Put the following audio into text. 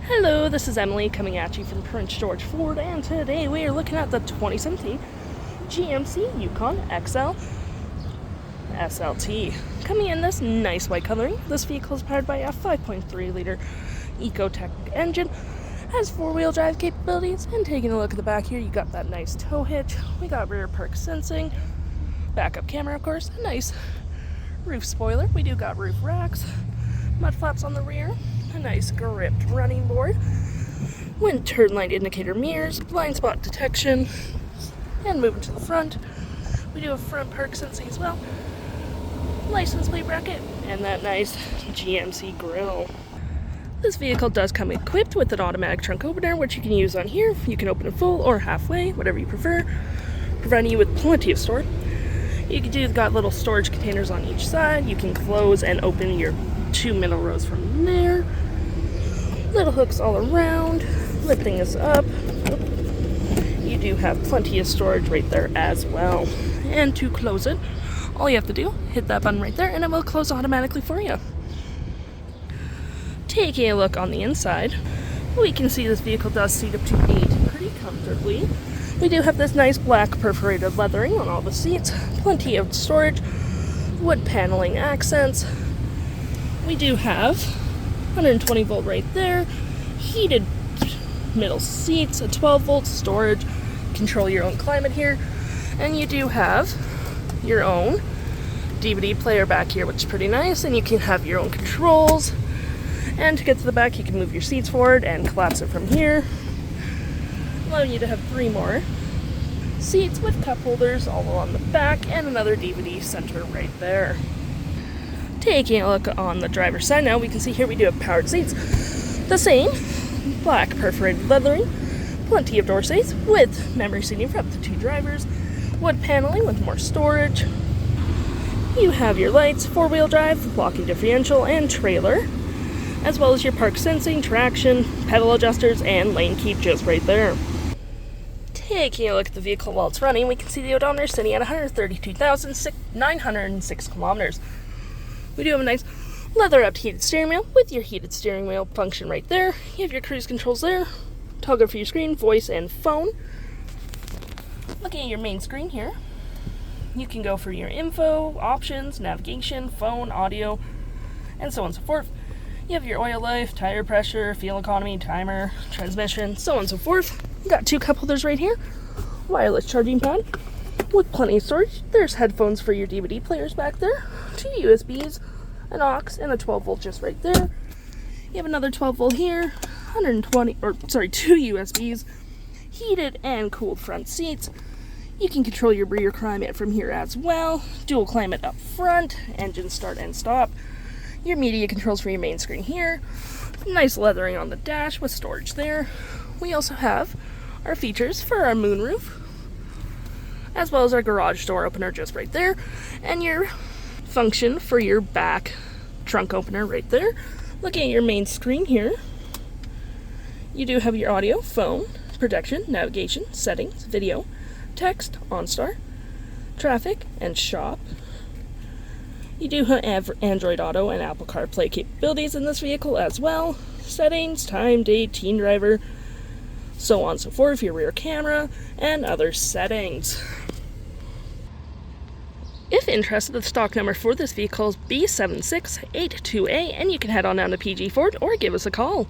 Hello, this is Emily coming at you from Prince George Ford, and today we are looking at the 2017 GMC Yukon XL SLT. Coming in this nice white coloring, this vehicle is powered by a 5.3-liter Ecotec engine, has four-wheel drive capabilities, and taking a look at the back here, you got that nice tow hitch, we got rear park sensing, backup camera of course, a nice roof spoiler, we do got roof racks, mud flaps on the rear, a nice gripped running board, wind turn light indicator mirrors, blind spot detection, and moving to the front, we do have front park sensing as well, license plate bracket, and that nice GMC grille. This vehicle does come equipped with an automatic trunk opener, which you can use on here. You can open it full or halfway, whatever you prefer, providing you with plenty of storage. You can do got little storage containers on each side. You can close and open your two middle rows from there. Little hooks all around, lifting us up. You do have plenty of storage right there as well. And to close it, all you have to do, hit that button right there and it will close automatically for you. Taking a look on the inside, we can see this vehicle does seat up to 8 pretty comfortably. We do have this nice black perforated leathering on all the seats, plenty of storage, wood paneling accents. We do have 120 volt right there, heated middle seats, a 12 volt storage, control your own climate here, and you do have your own DVD player back here, which is pretty nice, and you can have your own controls. And to get to the back, you can move your seats forward and collapse it from here, allowing you to have 3 more seats with cup holders all along the back and another DVD center right there. Taking a look on the driver's side now, we can see here we do have powered seats. The same black perforated leathering, plenty of door seats with memory seating for up to 2 drivers, wood paneling with more storage. You have your lights, 4-wheel drive, locking differential, and trailer, as well as your park sensing, traction, pedal adjusters, and lane keep just right there. Taking a look at the vehicle while it's running, we can see the odometer sitting at 132,906 kilometers. We do have a nice leather-wrapped heated steering wheel with your heated steering wheel function right there. You have your cruise controls there, toggle for your screen, voice, and phone. Looking at your main screen here, you can go for your info, options, navigation, phone, audio, and so on and so forth. You have your oil life, tire pressure, fuel economy, timer, transmission, so on and so forth. You got 2 cup holders right here, wireless charging pad with plenty of storage. There's headphones for your DVD players back there, 2 USBs, an aux, and a 12 volt just right there. You have another 12 volt here, 2 USBs, heated and cooled front seats. You can control your rear climate from here as well, dual climate up front, engine start and stop. Your media controls for your main screen here, nice leathering on the dash with storage there. We also have our features for our moonroof, as well as our garage door opener just right there, and your function for your back trunk opener right there. Looking at your main screen here, you do have your audio, phone, protection, navigation, settings, video, text, OnStar, traffic, and shop. You do have Android Auto and Apple CarPlay capabilities in this vehicle as well. Settings, time, date, teen driver, so on and so forth, your rear camera, and other settings. If interested, the stock number for this vehicle is B7682A, and you can head on down to PG Ford or give us a call.